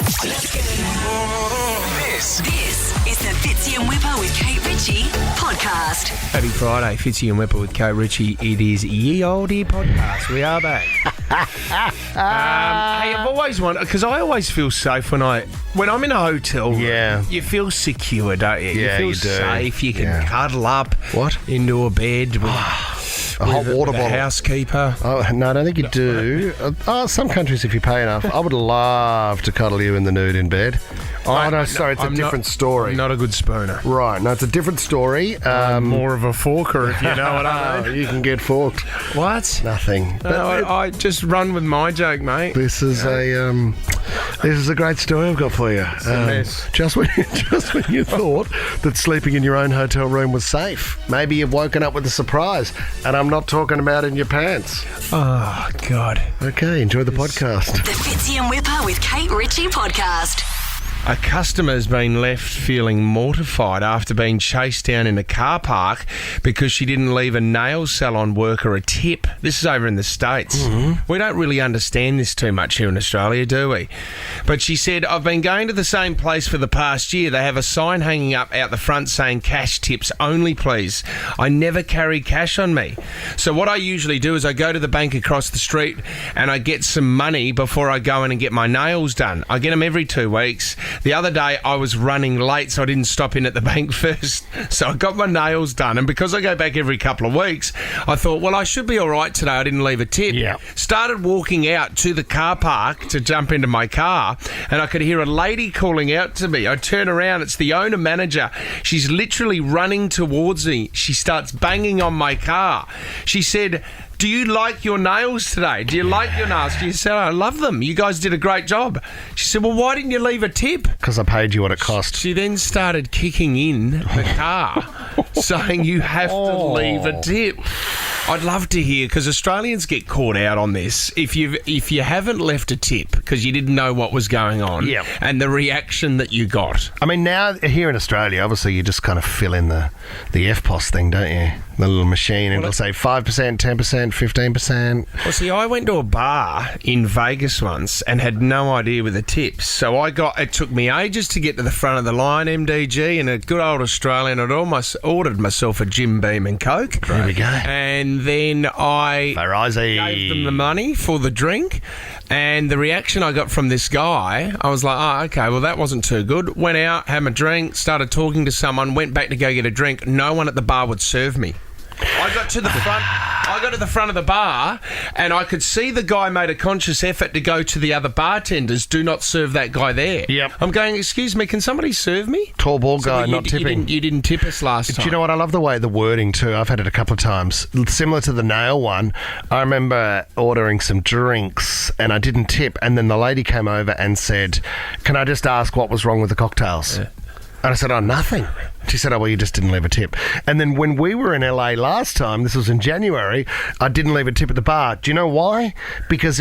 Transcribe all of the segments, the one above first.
This is the Fitzy and Whipper with Kate Ritchie podcast. Happy Friday, Fitzy and Whipper with Kate Ritchie. It is Ye Olde podcast. We are back. Hey, I've always wanted, because I always feel safe when I'm in a hotel room. Yeah. You feel secure, don't you? Yeah, you you feel do. safe. You can cuddle up What? into a bed with A hot water the bottle. housekeeper. Oh, no, I don't think you do. Some countries, if you pay enough, I would love to cuddle you in the nude in bed. Oh, no, sorry, it's a different story. I'm not a good spooner. Right, no, it's a different story. I'm more of a forker, if you know what I mean. You can get forked. What? Nothing. No, I just run with my joke, mate. This is a great story I've got for you. a mess. Just when you thought that sleeping in your own hotel room was safe, maybe you've woken up with a surprise, and I'm not talking about in your pants. Oh, God. Okay, enjoy the podcast. The Fitzy and Whipper with Kate Ritchie podcast. A customer's been left feeling mortified after being chased down in a car park because she didn't leave a nail salon worker a tip. This is over in the States. Mm-hmm. We don't really understand this too much here in Australia, do we? But she said, I've been going to the same place for the past year. They have a sign hanging up out the front saying cash tips only, please. I never carry cash on me. So what I usually do is I go to the bank across the street and I get some money before I go in and get my nails done. I get them every 2 weeks. The other day, I was running late, so I didn't stop in at the bank first. So I got my nails done, and because I go back every couple of weeks, I thought, well, I should be all right today. I didn't leave a tip. Yeah. Started walking out to the car park to jump into my car, and I could hear a lady calling out to me. I turn around. It's the owner-manager. She's literally running towards me. She starts banging on my car. She said, do you like your nails today? Do you like your nails? She said, I love them. You guys did a great job. She said, well, why didn't you leave a tip? Because I paid you what it cost. She then started kicking in the car, saying you have to leave a tip. I'd love to hear, because Australians get caught out on this. If you haven't left a tip because you didn't know what was going on, Yep. and the reaction that you got. I mean, now here in Australia, obviously you just kind of fill in the FPOS thing, don't you? The little machine, and it'll say 5%, 10%, 15%. Well, see, I went to a bar in Vegas once and had no idea with the tips. So it took me ages to get to the front of the line, MDG, and a good old Australian. I'd almost ordered myself a Jim Beam and Coke. There we go. And then I Verizon. gave them the money for the drink. And the reaction I got from this guy, I was like, oh, okay, well, that wasn't too good. Went out, had my drink, started talking to someone, went back to go get a drink. No one at the bar would serve me. I got to the front of the bar, and I could see the guy made a conscious effort to go to the other bartenders. Do not serve that guy there. Yep. I'm going, excuse me, can somebody serve me? Tall bald guy, Well, not tipping. You didn't tip us last time. Do you know what? I love the way the wording too. I've had it a couple of times. Similar to the nail one, I remember ordering some drinks and I didn't tip, and then the lady came over and said, can I just ask what was wrong with the cocktails? Yeah. And I said, oh, nothing. She said, oh, well, you just didn't leave a tip. And then when we were in LA last time, this was in January, I didn't leave a tip at the bar. Do you know why? Because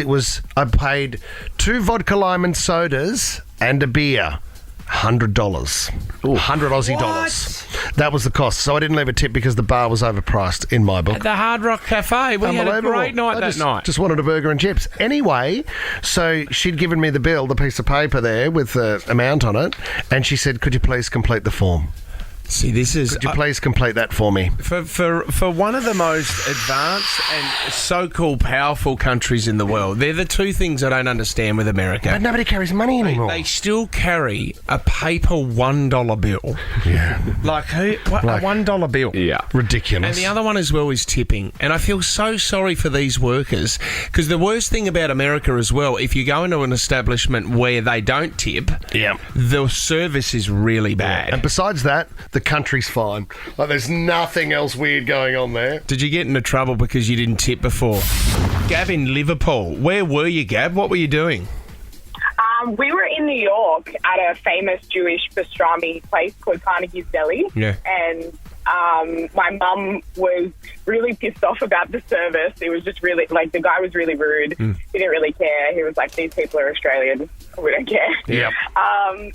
I paid 2 vodka lime and sodas and a beer. $100. 100 Aussie dollars. That was the cost. So I didn't leave a tip because the bar was overpriced in my book. At the Hard Rock Cafe, we had a great night that night. Just wanted a burger and chips. Anyway, so she'd given me the bill, the piece of paper there with the amount on it, and she said, could you please complete the form? See, this is... Could you please complete that for me? For one of the most advanced and so-called powerful countries in the world, they're the two things I don't understand with America. But nobody carries money anymore. They still carry a paper $1 bill. Yeah. Like who? What, a $1 bill. Yeah. Ridiculous. And the other one as well is tipping. And I feel so sorry for these workers, because the worst thing about America as well, if you go into an establishment where they don't tip, the service is really bad. And besides that, the country's fine. Like, there's nothing else weird going on there. Did you get into trouble because you didn't tip before? Gab in Liverpool. Where were you, Gab? What were you doing? We were in New York at a famous Jewish pastrami place called Carnegie's Deli. Yeah. And my mum was really pissed off about the service. It was just really, the guy was really rude. He didn't really care. He was like, these people are Australian. We don't care. Yep.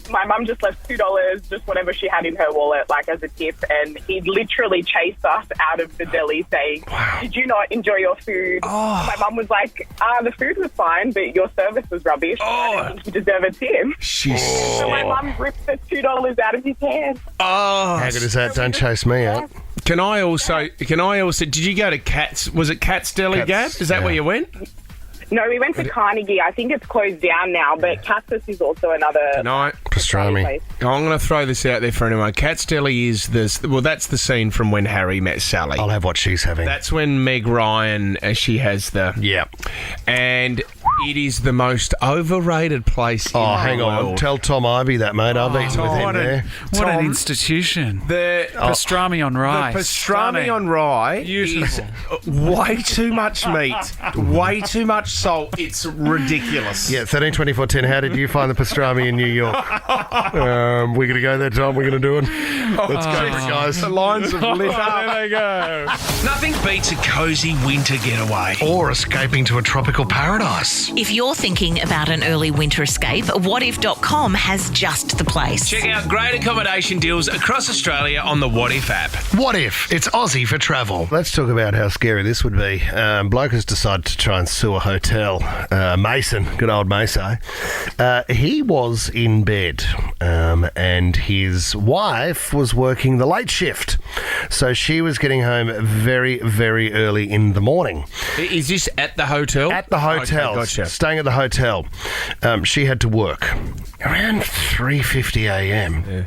My mum just left $2, just whatever she had in her wallet, like as a tip, and he literally chased us out of the deli saying, "Did you not enjoy your food?" My mum was like, "The food was fine, but your service was rubbish. I don't think you deserve a tip." So my mum ripped the $2 out of his hand. How good is that? Don't chase me out. Can I also, did you go to Kat's, was it Kat's Deli, Gab? Is that where you went? No, we went to Carnegie. I think it's closed down now, but Cactus is also another pastrami place. I'm going to throw this out there for anyone. Kat's Deli is this. Well, that's the scene from when Harry met Sally. I'll have what she's having. That's when Meg Ryan, she has the... Yeah. And it is the most overrated place in the hang on. world. Tell Tom Ivy that, mate. I've eaten with him there. What an institution. The pastrami on rye. The pastrami on rye is way too much meat, way too much salt. It's ridiculous. Yeah, 13, 24, 10. How did you find the pastrami in New York? We're going to go there, Tom. We're going to do it. Let's go for it, guys. The lines have lit up. There they go. Nothing beats a cosy winter getaway. Or escaping to a tropical paradise. If you're thinking about an early winter escape, whatif.com has just the place. Check out great accommodation deals across Australia on the What If app. What if? It's Aussie for travel. Let's talk about how scary this would be. Bloke has decided to try and sue a hotel. Mason, good old Mason. He was in bed and his wife was working the late shift. So she was getting home very, very early in the morning. Is this at the hotel? At the hotel. Okay, gotcha. Staying at the hotel. She had to work around 3:50 a.m. Yeah.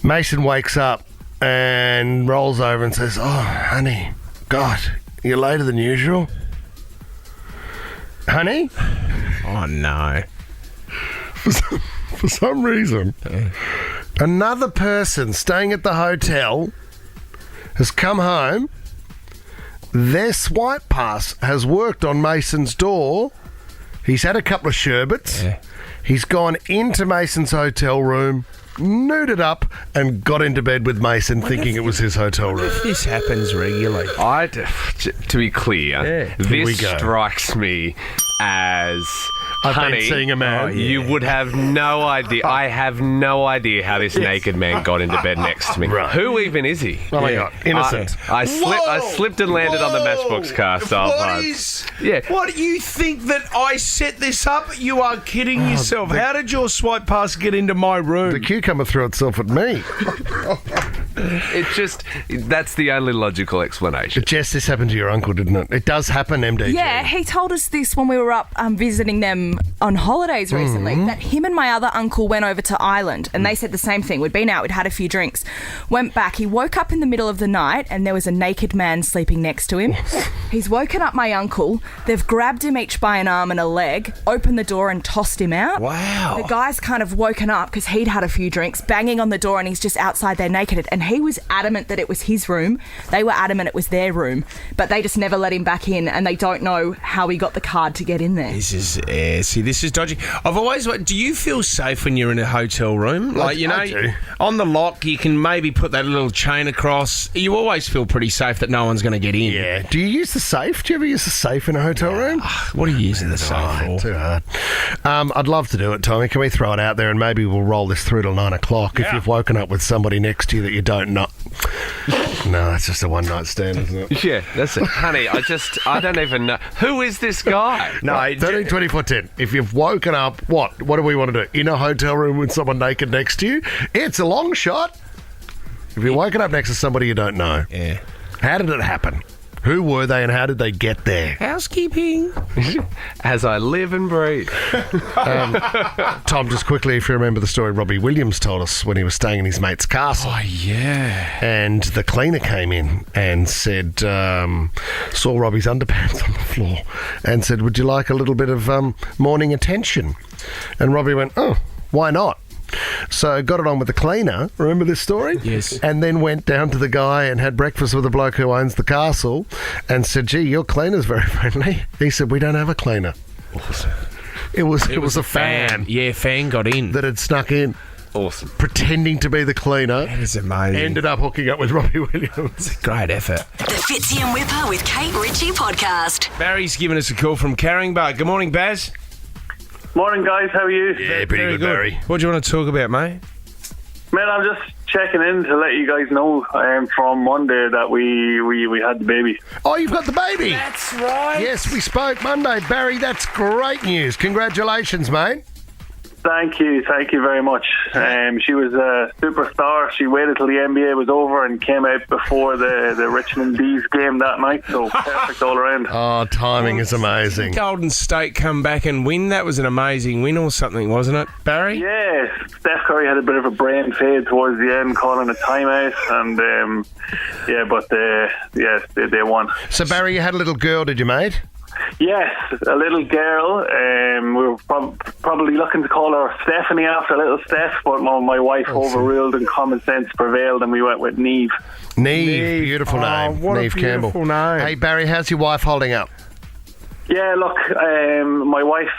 Mason wakes up and rolls over and says, "Oh, honey, God, you're later than usual." Honey? Oh, no. For some reason, another person staying at the hotel has come home. Their swipe pass has worked on Mason's door. He's had a couple of sherbets. Yeah. He's gone into Mason's hotel room, nuded up, and got into bed with Mason thinking it was his hotel room. This happens regularly. To be clear, this strikes me as... I've honey, been seeing a man. You would have no idea. I have no idea how this naked man got into bed next to me. Right. Who even is he? Oh my God, innocent. I slipped and landed on the Matchbox car style vibes. Yeah. What, do you think that I set this up? You are kidding yourself. How did your swipe pass get into my room? The cucumber threw itself at me. That's the only logical explanation. But Jess, this happened to your uncle, didn't it? It does happen, MDG. Yeah, he told us this when we were up visiting them on holidays recently, that him and my other uncle went over to Ireland and they said the same thing. We'd been out, we'd had a few drinks, went back. He woke up in the middle of the night and there was a naked man sleeping next to him. He's woken up my uncle. They've grabbed him each by an arm and a leg, opened the door and tossed him out. Wow. The guy's kind of woken up because he'd had a few drinks, banging on the door, and he's just outside there naked. And he was adamant that it was his room. They were adamant it was their room, but they just never let him back in, and they don't know how he got the card to get in there. This is dodgy. I've always wondered, do you feel safe when you're in a hotel room? Like, you know, I do. on the lock, you can maybe put that little chain across. You always feel pretty safe that no one's going to get in. Yeah. Do you use the safe? Do you ever use the safe in a hotel room? What are you using the safe for? Too hard. I'd love to do it, Tommy. Can we throw it out there and maybe we'll roll this through till 9 o'clock if you've woken up with somebody next to you that you don't know. No, that's just a one-night stand, isn't it? Yeah, that's it. Honey, I don't even know. Who is this guy? No, 13, 24, 10. If you've woken up, what do we want to do? In a hotel room with someone naked next to you? It's a long shot. If you're woken up next to somebody you don't know. Yeah. How did it happen? Who were they and how did they get there? Housekeeping. As I live and breathe. Tom, just quickly, if you remember the story Robbie Williams told us when he was staying in his mate's castle. Oh, yeah. And the cleaner came in and said, saw Robbie's underpants on the floor and said, "Would you like a little bit of morning attention?" And Robbie went, "Oh, why not?" So got it on with the cleaner. Remember this story? Yes. And then went down to the guy and had breakfast with the bloke who owns the castle and said, "Gee, your cleaner's very friendly." He said, "We don't have a cleaner." Awesome. It was a fan. Yeah, fan got in. That had snuck in. Awesome. Pretending to be the cleaner. That is amazing. Ended up hooking up with Robbie Williams. It's a great effort. The Fitzy and Whipper with Kate Ritchie podcast. Barry's given us a call from Carringbar. Good morning, Baz. Morning, guys. How are you? Yeah, pretty Very good, Barry. What do you want to talk about, mate? Man, I'm just checking in to let you guys know from Monday that we had the baby. Oh, you've got the baby. That's right. Yes, we spoke Monday. Barry, that's great news. Congratulations, mate. Thank you very much. She was a superstar. She waited till the NBA was over and came out before the Richmond Bees game that night, so perfect all around. Oh, timing is amazing. Golden State come back and win. That was an amazing win or something, wasn't it, Barry? Yeah, Steph Curry had a bit of a brain fade towards the end, calling a timeout, and they won. So, Barry, you had a little girl, did you, mate? Yes, a little girl. We were probably looking to call her Stephanie after little Steph, but my wife overruled and common sense prevailed, and we went with Neve. Neve, beautiful name. What Neve a beautiful Campbell. name. Hey, Barry, how's your wife holding up? Yeah, look, my wife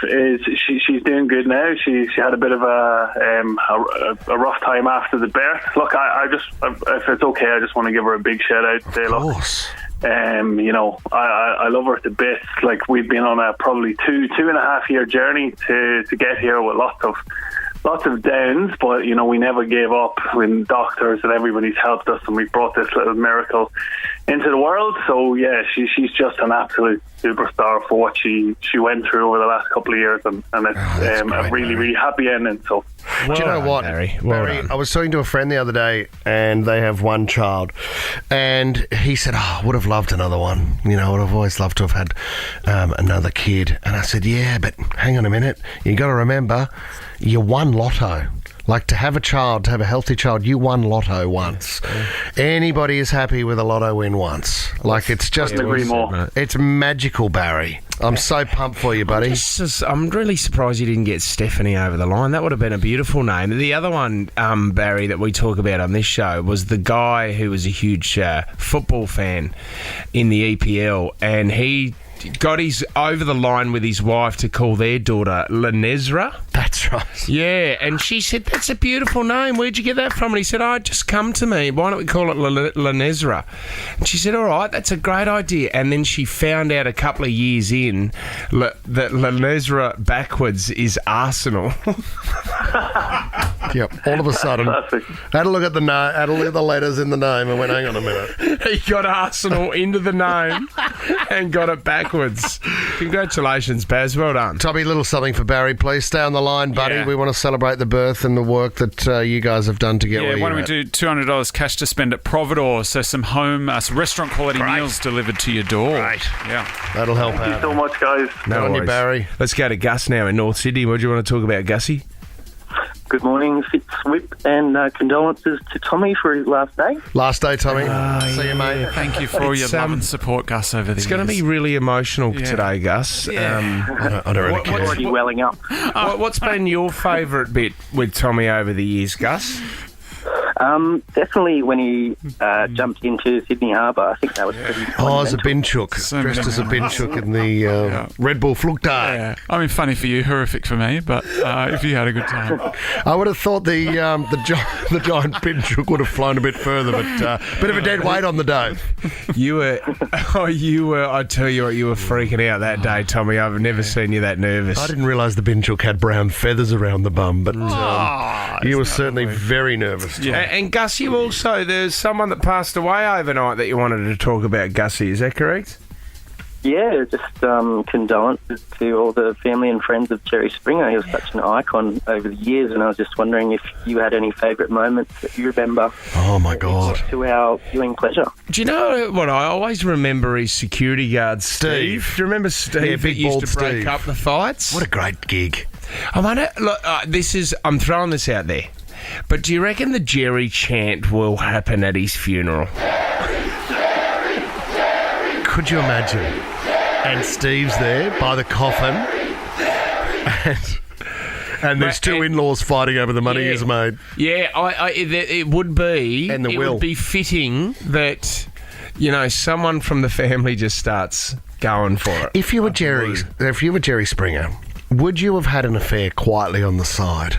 she's doing good now. She had a bit of a rough time after the birth. Look, I just, if it's okay, I just want to give her a big shout out. Say, look, I love her to bits. Like, we've been on a probably two and a half year journey to get here with lots of downs, but we never gave up when doctors and everybody's helped us, and we brought this little miracle into the world. So yeah, she's just an absolute superstar for what she went through over the last couple of years, and it's a really happy ending. So Do you know what, Barry? Barry, I was talking to a friend the other day, and they have one child, and he said, I would have loved another one. I'd have always loved to have had another kid. And I said, yeah, but hang on a minute. You got to remember, you won lotto. Like, to have a child, to have a healthy child, you won lotto once. Anybody is happy with a lotto win once. Like, it's just... agree more. It's magical, Barry. I'm so pumped for you, buddy. I'm really surprised you didn't get Stephanie over the line. That would have been a beautiful name. The other one, Barry, that we talk about on this show was the guy who was a huge football fan in the EPL, and he got his over the line with his wife to call their daughter Lanesra. That's right. Yeah, and she said, that's a beautiful name. Where'd you get that from? And he said, just come to me. Why don't we call it Lanesra? And she said, all right, that's a great idea. And then she found out a couple of years in that Lanesra backwards is Arsenal. Yep, all of a sudden, had a look at the letters in the name and went, hang on a minute. He got Arsenal into the name and got it backwards. Congratulations, Baz. Well done. Tommy, little something for Barry, please. Stay on the line, buddy. Yeah. We want to celebrate the birth and the work that you guys have done to get where why don't you're we at. do $200 cash to spend at Providor? So some restaurant quality meals delivered to your door. Great. Yeah. That'll help thank you out. so much, guys. Good on you, worries. Barry. Let's go to Gus now in North Sydney. What do you want to talk about, Gussie? Good morning, Fitz Whip, and condolences to Tommy for his last day. Last day, Tommy. See you, mate. Thank you for all your love and support, Gus, over the years. It's going to be really emotional today, Gus. Yeah. I don't really I'm care. already welling up. What's been your favourite bit with Tommy over the years, Gus? Definitely when he jumped into Sydney Harbour. I think that was pretty Oh, as a monumental. bin chook. So Dressed as a bin memories. chook in the Red Bull Flugtag. Yeah. I mean, funny for you, horrific for me, but if you had a good time. I would have thought the giant bin chook would have flown a bit further, but bit of a dead weight on the dough. You were, I tell you what, you were freaking out that day, Tommy. I've never seen you that nervous. I didn't realise the bin chook had brown feathers around the bum, but you were certainly very nervous. Tom. And Gus, you also, there's someone that passed away overnight that you wanted to talk about, Gussie. Is that correct? Yeah, just condolences to all the family and friends of Jerry Springer. He was such an icon over the years, and I was just wondering if you had any favourite moments that you remember. Oh, my God. To our viewing pleasure. Do you know what I always remember is security guard Steve. Do you remember Steve Yeah, that big used bald to break Steve. up the fights? What a great gig. I wonder, look, I'm throwing this out there, but do you reckon the Jerry chant will happen at his funeral? Could you imagine? And Steve's there by the coffin. And there's two in-laws fighting over the money he's made. Yeah, it would be. And the it will. would be fitting that, someone from the family just starts going for it. If you were Jerry Springer, would you have had an affair quietly on the side?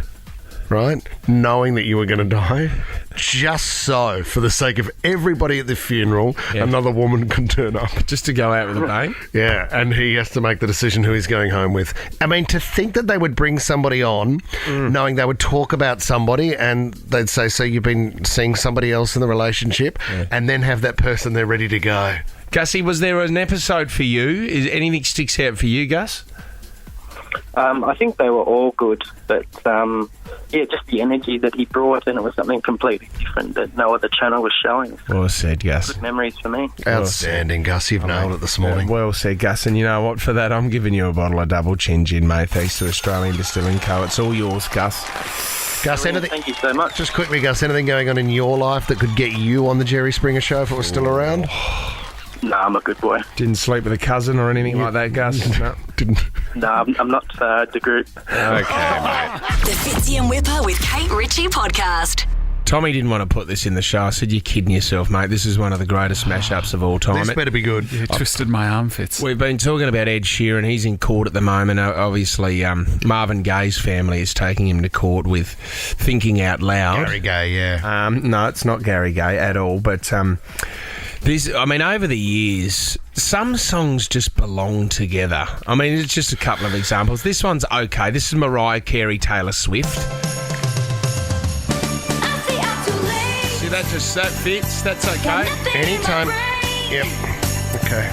right, knowing that you were going to die, just so, for the sake of everybody at the funeral, another woman can turn up. Just to go out with a bang? Yeah, and he has to make the decision who he's going home with. I mean, to think that they would bring somebody on, knowing they would talk about somebody, and they'd say, so you've been seeing somebody else in the relationship, and then have that person there ready to go. Gussie, was there an episode for you? Is anything sticks out for you, Gus? I think they were all good, but just the energy that he brought, and it was something completely different that no other channel was showing. Well said, Gus. Good memories for me. Outstanding, Gus. You've nailed it this morning. Well said, Gus. And you know what? For that, I'm giving you a bottle of double chin gin, mate. Thanks to Australian Distilling Co. It's all yours, Gus. Gus, anything? Thank you so much. Just quickly, Gus, anything going on in your life that could get you on the Jerry Springer Show if it was still around? No, I'm a good boy. Didn't sleep with a cousin or anything like that, Gus? No, didn't. No, I'm not the group. Okay, mate. The Fitzy and Whipper with Kate Ritchie podcast. Tommy didn't want to put this in the show. I said, you're kidding yourself, mate. This is one of the greatest mashups of all time. This better be good. You twisted my arm, Fitz. We've been talking about Ed Sheeran. He's in court at the moment. Obviously, Marvin Gaye's family is taking him to court with Thinking Out Loud. Gary Gay, yeah. No, it's not Gary Gay at all. But over the years, some songs just belong together. I mean, it's just a couple of examples. This one's okay. This is Mariah, Carey, Taylor Swift. See, that fits. That's okay. Anytime. Yep. Okay.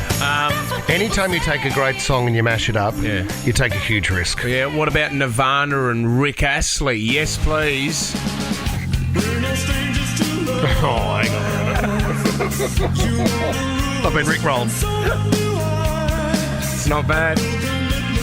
Anytime you take a great song and you mash it up, you take a huge risk. Yeah, what about Nirvana and Rick Astley? Yes, please. Oh, hang on. I've been rickrolled. It's not bad.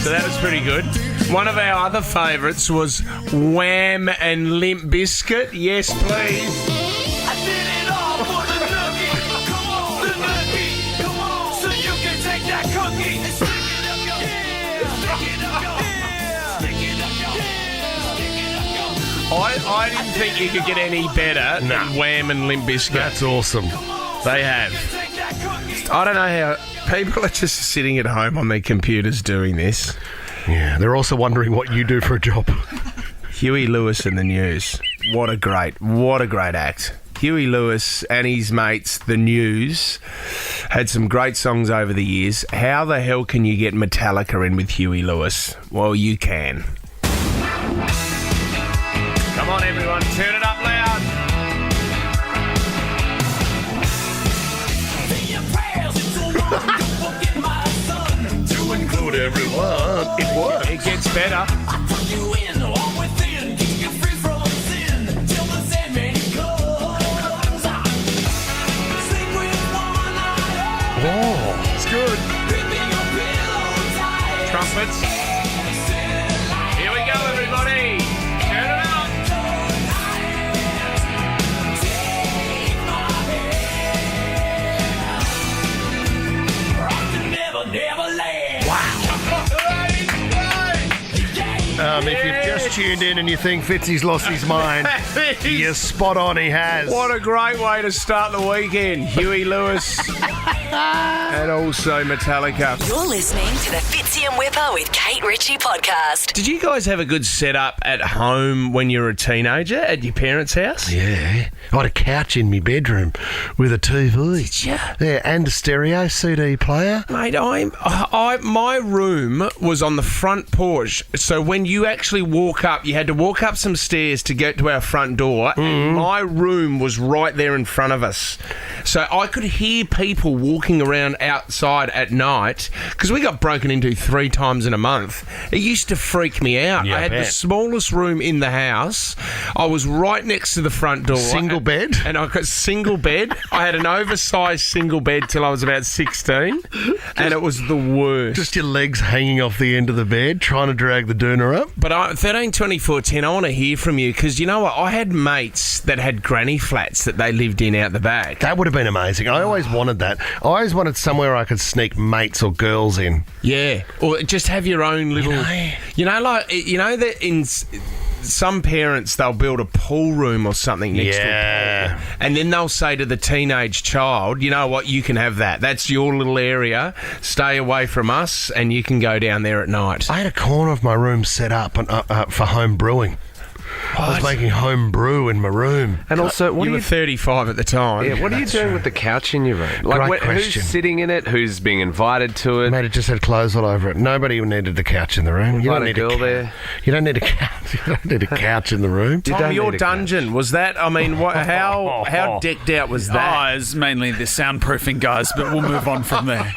So that was pretty good. One of our other favourites was Wham and Limp Bizkit. Yes, please. I did it all for the nookie. Come on, the nookie. Come on, so you can take that cookie and stick it up your hair. Stick it up your hair. Stick it up your hair. Stick it up your hair. I didn't think you could get any better than Wham and Limp Bizkit. That's awesome. They have. I don't know how people are just sitting at home on their computers doing this. Yeah, they're also wondering what you do for a job. Huey Lewis and the News. What a great act. Huey Lewis and his mates, the News, had some great songs over the years. How the hell can you get Metallica in with Huey Lewis? Well, you can. Come on, everyone, turn it up loud. To include everyone, it works. It gets better. Oh, It's good. Trumpets. Here we go, everybody. Turn it up. if you've just tuned in and you think Fitzy's lost his mind, you're spot on, he has. What a great way to start the weekend. Huey Lewis and also Metallica. You're listening to the Fitzy and Whipper with Kate Ritchie podcast. Did you guys have a good setup at home when you were a teenager at your parents' house? Yeah. I had a couch in my bedroom with a TV. Did you? Yeah, and a stereo CD player. Mate, my room was on the front porch. So when you actually walk up, you had to walk up some stairs to get to our front door. And my room was right there in front of us. So I could hear people walking around outside at night because we got broken into 3 times in a month. It used to freak me out. Yeah, I had the smallest room in the house. I was right next to the front door. Single bed? And I got single bed. I had an oversized single bed till I was about 16. And it was the worst. Just your legs hanging off the end of the bed, trying to drag the doona up. But 13, 24, 10, I want to hear from you because you know what? I had mates that had granny flats that they lived in out the back. That would have been amazing. I always wanted that. I always wanted somewhere I could sneak mates or girls in. Yeah. Or just have your own little... You know that in... Some parents, they'll build a pool room or something next to a pool. And then they'll say to the teenage child, you know what, you can have that. That's your little area. Stay away from us and you can go down there at night. I had a corner of my room set up for home brewing. I was making home brew in my room. And also, what you are were 35 at the time. Yeah, what are you doing with the couch in your room? Great question. Who's sitting in it? Who's being invited to it? Mate, it just had clothes all over it. Nobody needed the couch in the room. You don't need a girl there. You don't need a couch. You don't need a couch in the room. Tom, your dungeon, was that, I mean, how decked out was that? Oh, it's mainly the soundproofing guys, but we'll move on from there.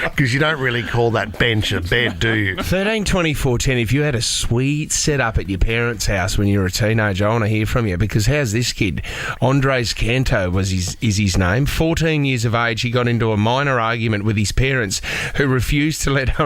Because you don't really call that bench a bed, do you? 13, 24, 10, if you had a sweet setup at your parents' house when you were a teenager, I want to hear from you, because how's this kid? Andres Canto is his name. 14 years of age, he got into a minor argument with his parents, who refused to let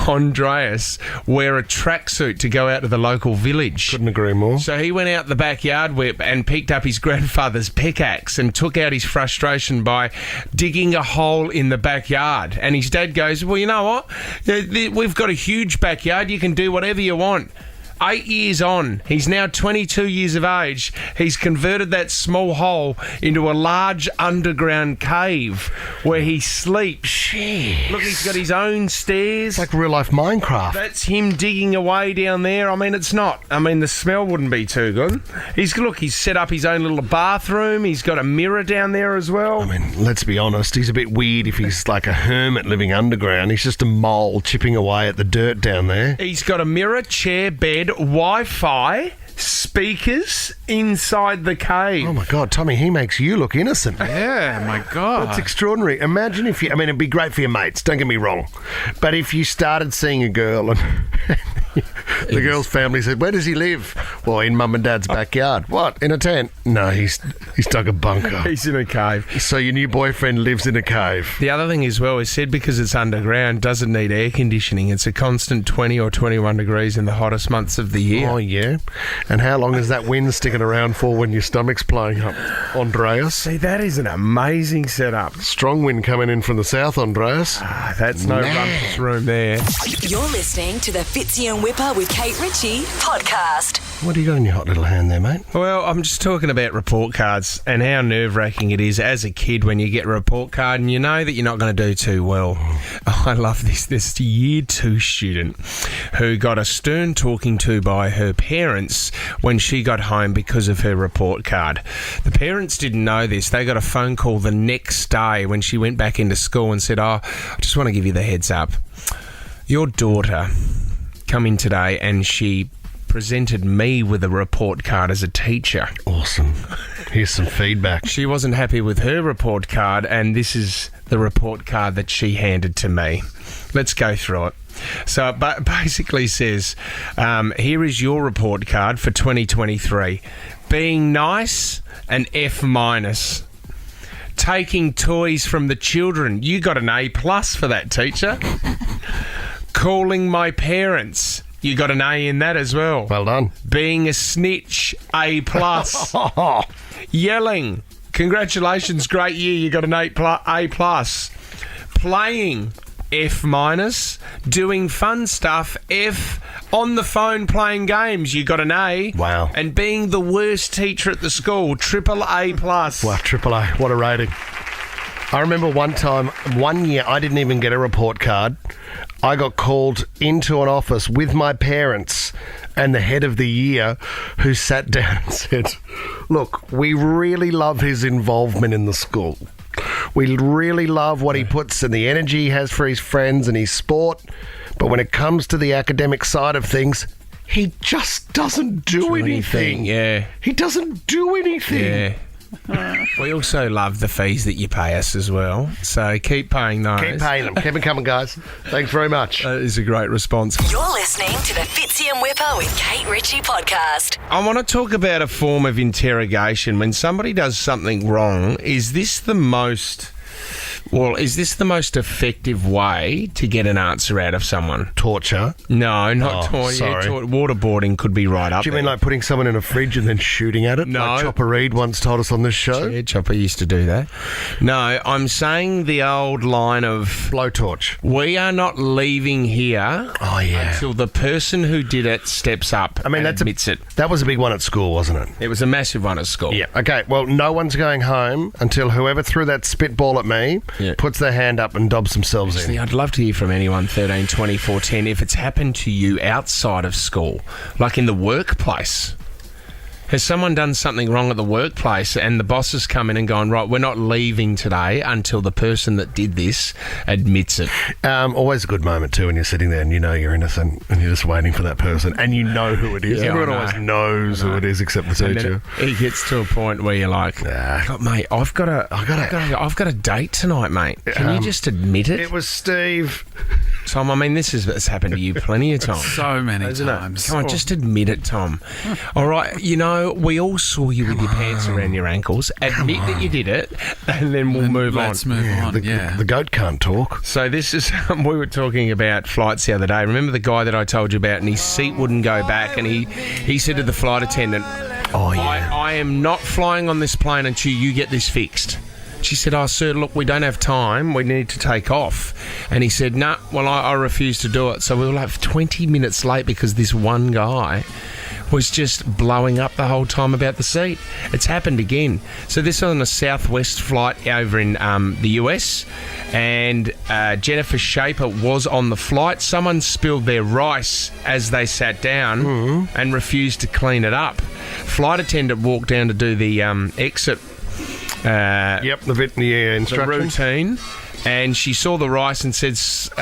Andreas wear a tracksuit to go out to the local village. Couldn't agree more. So he went out the backyard whip and picked up his grandfather's pickaxe and took out his frustration by digging a hole in the backyard. And his dad goes, well, you know what? We've got a huge backyard. You can do whatever you want. 8 years on, he's now 22 years of age. He's converted that small hole into a large underground cave where he sleeps. Jeez. Look, he's got his own stairs. It's like real life Minecraft. That's him digging away down there. I mean, it's not. I mean, the smell wouldn't be too good. He's set up his own little bathroom. He's got a mirror down there as well. I mean, let's be honest. He's a bit weird if he's like a hermit living underground. He's just a mole chipping away at the dirt down there. He's got a mirror, chair, bed, Wi-Fi, speakers inside the cave. Oh my God, Tommy, he makes you look innocent. Yeah, my God. That's extraordinary. Imagine if you, I mean, it'd be great for your mates, don't get me wrong. But if you started seeing a girl and the girl's family said, where does he live? Well, in mum and dad's backyard. What, in a tent? No, he's dug a bunker. He's in a cave. So your new boyfriend lives in a cave. The other thing as well is said because it's underground, doesn't need air conditioning. It's a constant 20 or 21 degrees in the hottest months of the year. Oh, yeah. And how long is that wind sticking around for when your stomach's playing up, Andreas? See, that is an amazing setup. Strong wind coming in from the south, Andreas. That's no rumpus room there. You're listening to the Fitzy and Whipper with Kate Ritchie podcast. What do you got in your hot little hand there, mate? Well, I'm just talking about report cards and how nerve-wracking it is as a kid when you get a report card and you know that you're not going to do too well. Oh, I love this. This year 2 student who got a stern talking to by her parents when she got home because of her report card. The parents didn't know this. They got a phone call the next day when she went back into school and said, I just want to give you the heads up. Your daughter come in today and she presented me with a report card as a teacher. Awesome. Here's some feedback. She wasn't happy with her report card, and this is the report card that she handed to me. Let's go through it. So it basically says, here is your report card for 2023. Being nice, an F-. Taking toys from the children. You got an A+ for that, teacher. Calling my parents. You got an A in that as well. Well done. Being a snitch, A+. Yelling. Congratulations, great year. You got an A+. Playing, F-. Doing fun stuff, F. On the phone playing games, you got an A. Wow. And being the worst teacher at the school, AAA+. Wow, AAA. What a rating. I remember one year, I didn't even get a report card. I got called into an office with my parents and the head of the year, who sat down and said, look, we really love his involvement in the school. We really love what he puts and the energy he has for his friends and his sport. But when it comes to the academic side of things, he just doesn't do anything. Yeah. He doesn't do anything. Yeah. We also love the fees that you pay us as well, so keep paying those. Keep paying them. Keep them coming, guys. Thanks very much. That is a great response. You're listening to the Fitzy and Whipper with Kate Ritchie podcast. I want to talk about a form of interrogation. When somebody does something wrong, is this the most effective way to get an answer out of someone? Torture? No, not torture. Sorry. Waterboarding could be right up Do you there. mean like putting someone in a fridge and then shooting at it? No. Like Chopper Reed once told us on this show? Yeah, Chopper used to do that. No, I'm saying the old line of... Blowtorch. We are not leaving here until the person who did it steps up and admits it. That was a big one at school, wasn't it? It was a massive one at school. Yeah. Okay, well, no one's going home until whoever threw that spitball at me puts their hand up and dobs themselves in. Actually, I'd love to hear from anyone, 13 24 10, if it's happened to you outside of school, like in the workplace. Has someone done something wrong at the workplace and the boss has come in and gone, right, we're not leaving today until the person that did this admits it? Always a good moment too when you're sitting there and you know you're innocent and you're just waiting for that person and you know who it is. Yeah, Everyone I know. always knows who it is except the And teacher. then it gets to a point where you're like, God, mate, I've got a date tonight, mate. Can you just admit it? It was Steve. Tom, I mean, it's happened to you plenty of times. So many Isn't it? times. Come on, just admit it, Tom. All right, you know, we all saw you with your pants around your ankles. Admit that you did it, and then we'll move on. Let's move on, The goat can't talk. So this is, we were talking about flights the other day. Remember the guy that I told you about, and his seat wouldn't go back, and he said to the flight attendant, Oh, yeah. I am not flying on this plane until you get this fixed. She said, oh, sir, look, we don't have time. We need to take off. And he said, no, well, I refuse to do it. So we were like 20 minutes late because this one guy was just blowing up the whole time about the seat. It's happened again. So this was on a Southwest flight over in the US, and Jennifer Shaper was on the flight. Someone spilled their rice as they sat down and refused to clean it up. Flight attendant walked down to do the exit the instructions. The routine, and she saw the rice and said,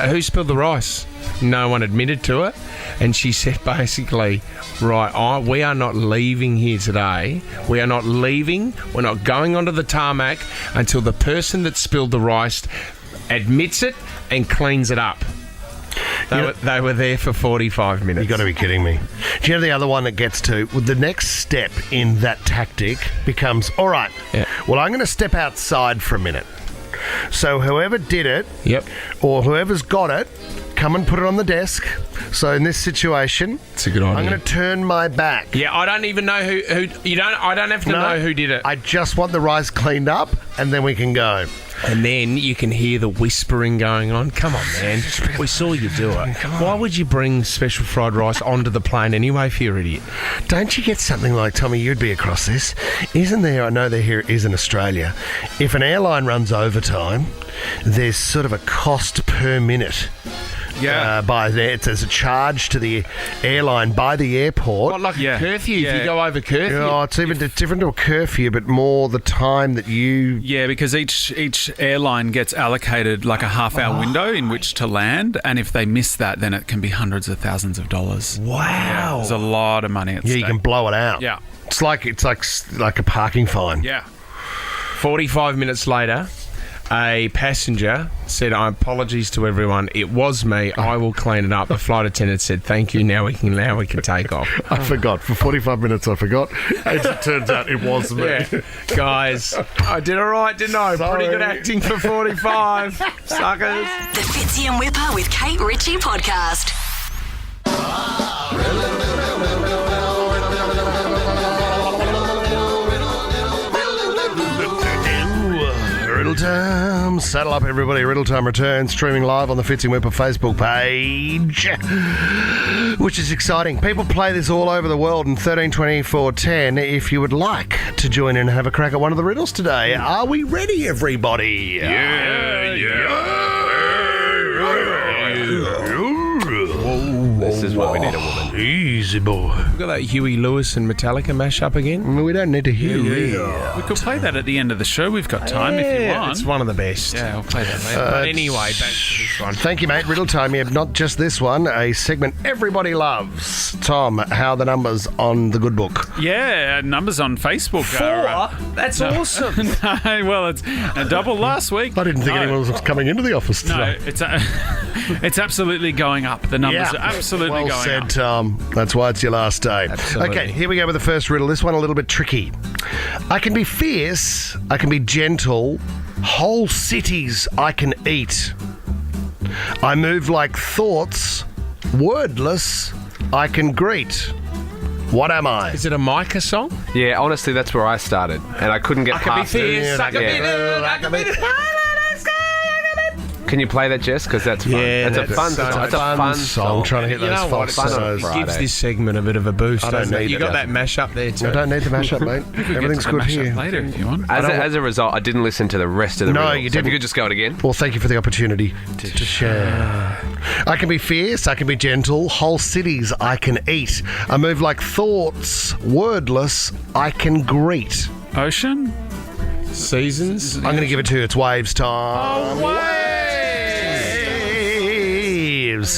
who spilled the rice? No one admitted to it, and she said basically, right, we are not leaving here today. We are not leaving. We're not going onto the tarmac until the person that spilled the rice admits it and cleans it up. They were there for 45 minutes. You got to be kidding me. Do you know the other one that gets to? Well, the next step in that tactic becomes, all right, well, I'm going to step outside for a minute. So whoever did it, or whoever's got it, come and put it on the desk. So in this situation, it's a good idea. I'm going to turn my back. Yeah, I don't even know who you don't. I don't have to know who did it. I just want the rice cleaned up, and then we can go. And then you can hear the whispering going on. Come on, man. We saw you do it. Why would you bring special fried rice onto the plane anyway if you're an idiot? Don't you get something like, Tommy, you'd be across this. Isn't there, I know there here is in Australia, if an airline runs overtime, there's sort of a cost per minute. By there, there's a charge to the airline by the airport. What, like a curfew? If you go over curfew? Oh, it's even different to a curfew, but more the time that you... Yeah, because each airline gets allocated like a half-hour window in which to land, and if they miss that, then it can be hundreds of thousands of dollars. Wow. Yeah, there's a lot of money at stake. You can blow it out. Yeah. It's like a parking fine. Yeah. 45 minutes later, a passenger said, apologies to everyone. It was me. I will clean it up. The flight attendant said, thank you. Now we can take off. I forgot. For 45 minutes, I forgot. As it turns out, it was me. Yeah. Guys, I did all right, didn't I? Sorry. Pretty good acting for 45. Suckers. The Fitzy and Whipper with Kate Ritchie podcast. Riddle time. Saddle up, everybody. Riddle time returns, streaming live on the Fitzy and Whipper Facebook page, which is exciting. People play this all over the world in 13, 24, 10. If you would like to join in and have a crack at one of the riddles today, are we ready, everybody? This is what we need a woman. Easy, boy. We've got that Huey Lewis and Metallica mash-up again. We don't need to hear We could play that at the end of the show. We've got time if you want. It's one of the best. Yeah, I'll play that later. But anyway, back to this one. Thank you, mate. Riddle time. Yeah, not just this one, a segment everybody loves. Tom, how are the numbers on the good book? Yeah, numbers on Facebook. 4? That's awesome. No, well, it's a double last week. I didn't think anyone was coming into the office today. No, it's absolutely going up. The numbers are absolutely well going said, up. Tom. That's why it's your last day. Absolutely. Okay, here we go with the first riddle. This one a little bit tricky. I can be fierce. I can be gentle. Whole cities I can eat. I move like thoughts. Wordless I can greet. What am I? Is it a Micah song? Yeah, honestly, that's where I started, and I couldn't get I can be past it. fierce. I can be I can be- Can you play that, Jess? Because that's fun. Yeah, that's a fun so song. That's a fun song. Trying to hit You those know what? falsettos. It gives this segment a bit of a boost. I don't doesn't it? need You it. got that mashup there too. I don't need the mashup, mate. Everything's good here. Later, if you want. As a result, I didn't listen to the rest of the No, riddle. you So if didn't. you could just go it again. Well, thank you for the opportunity to share. I can be fierce, I can be gentle, whole cities I can eat. I move like thoughts, wordless, I can greet. Ocean? Seasons. I'm going to give it to you. It's waves time. Waves.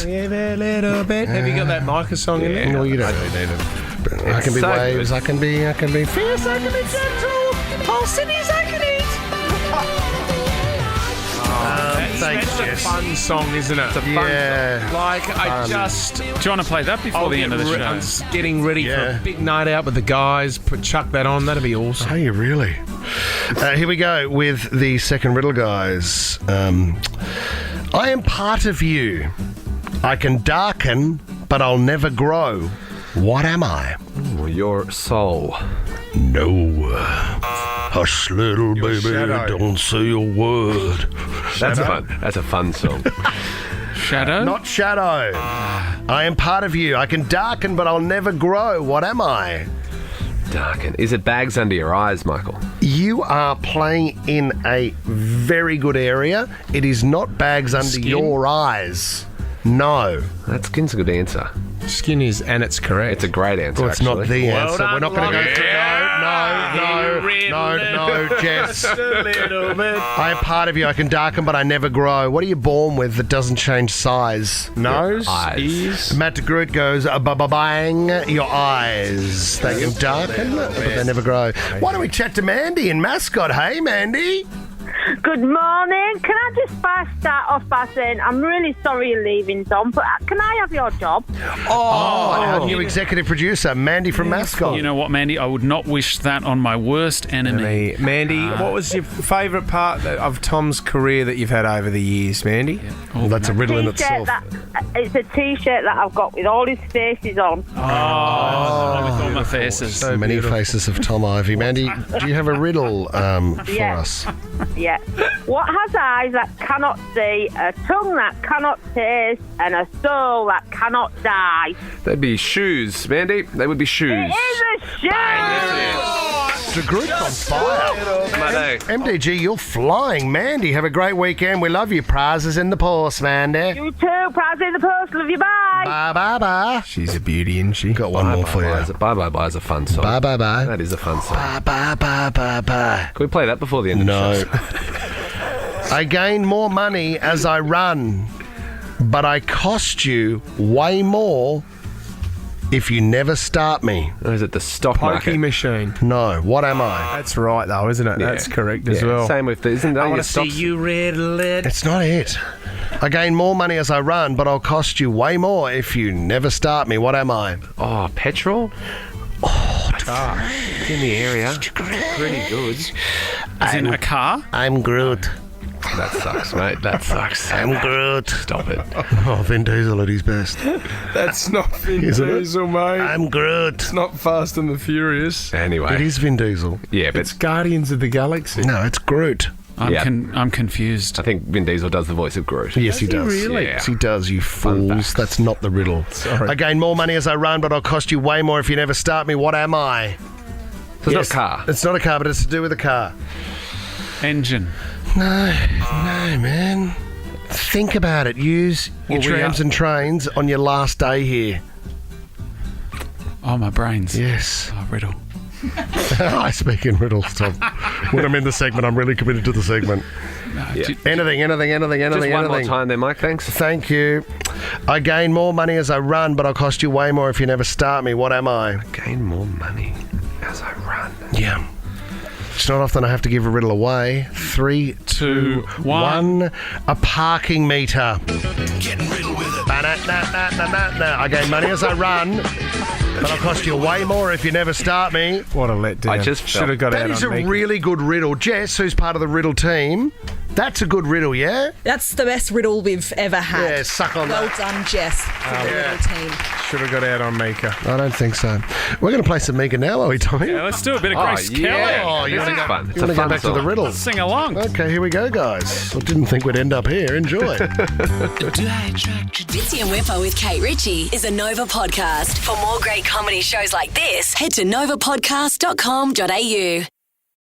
Give it a little bit. Have you got that Micah song in there? No, you don't need it. I can be so waves, good. I can be fierce, I can be gentle, whole cities I can eat. Thanks, That's a Jess. fun song, isn't it? It's a fun Yeah. song. Like, I just... Do you want to play that before the end of the show? I'm just getting ready for Yeah. a big night out with the guys. Chuck that on. That'd be awesome. Are you really? Here we go with the second riddle, guys. I am part of you. I can darken, but I'll never grow. What am I? Your soul. No. Hush, little baby, shadow. don't say a word. That's fun. That's a fun song. Shadow? Not shadow. I am part of you. I can darken, but I'll never grow. What am I? Darken. Is it bags under your eyes, Michael? You are playing in a very good area. It is not bags under Skin? your eyes. No. That skin's a good answer. Skin is, and it's correct. It's a great answer, Well, it's actually. not the Well answer. done, We're not going to go Lockie. through. No, Jess. Just a little bit. I am part of you. I can darken, but I never grow. What are you born with that doesn't change size? Nose, Eyes. ears. Matt DeGroot goes, bang, your eyes. They can darken, but they never grow. Why don't we chat to Mandy in Mascot? Hey, Mandy. Good morning. Can I just first start off by saying I'm really sorry you're leaving, Dom, but can I have your job? Our new executive producer, Mandy from Mascot. You know what, Mandy? I would not wish that on my worst enemy. Mandy, what was your favourite part of Tom's career that you've had over the years, Mandy? Well, that's a riddle in T-shirt itself. it's a T-shirt that I've got with all his faces on. With all my faces. So many faces of Tom Ivy. Mandy, do you have a riddle for Yeah. us? Yeah. What has eyes that cannot see, a tongue that cannot taste, and a soul that cannot die? They'd be shoes, Mandy. They would be shoes. It is a shoe! DeGroot's on fire. My day. MDG, you're flying. Mandy, have a great weekend. We love you. Prizes in the post, Mandy. You too. Prize in the post. Love you. Bye. Bye, bye, bye. She's a beauty, isn't she? Got one more for you. Bye Bye Bye is a fun song. Bye, bye, bye. That is a fun song. Bye, bye, bye, bye, bye. Can we play that before the end of the No. show? I gain more money as I run, but I cost you way more if you never start me. Or is it the stock Pokey market? machine. No, what am I? That's right, though, isn't it? Yeah. That's correct as Yeah, well. Same with the, isn't that I your want to see stocks? you riddle it. It's not it. I gain more money as I run, but I'll cost you way more if you never start me. What am I? Oh, petrol? It's in the area. Pretty good. As in a car? I'm Groot. That sucks, mate. That sucks. I'm Groot. Stop it. Oh, Vin Diesel at his best. That's not Vin Isn't it? Diesel, mate. I'm Groot. It's not Fast and the Furious. Anyway. It is Vin Diesel. Yeah, but It's Guardians of the Galaxy. No, it's Groot. I'm confused. I think Vin Diesel does the voice of Groot. Yes, he does. really? Yes, he does, you fools. facts. That's not the riddle. Sorry. I gain more money as I run, but I'll cost you way more if you never start me. What am I? So it's not a car. It's not a car, but it's to do with a car. Engine. No, man. Think about it. Use your Well, we trams are- and trains on your last day here. Oh, my brains. Yes. Oh, riddle. I speak in riddles, Tom. When I'm in the segment, I'm really committed to the segment. Yeah. Anything. Just one more time there, Mike. Thanks. Thank you. I gain more money as I run, but I'll cost you way more if you never start me. What am I? Gain more money as I run. Yeah. It's not often I have to give a riddle away. 3, 2, 1. A parking meter. Getting riddle with it. I gain money as I run, but I'll cost you way more if you never start me. What a letdown. I just should have got That out is on a me. really good riddle. Jess, who's part of the riddle team, That's a good riddle, yeah? That's the best riddle we've ever had. Yeah, suck on well that. done, Jess, for the yeah. little team. Should have got out on Mika. I don't think so. We're going to play some Mika now, are we, Tommy? Yeah, let's do a bit of Grace Kelly. Oh, you want to fun. go, It's a fun back to the song. riddle? Let's sing along. Okay, here we go, guys. I didn't think we'd end up here. Enjoy. Fitzy and Whipper with Kate Ritchie is a Nova podcast. For more great comedy shows like this, head to novapodcast.com.au.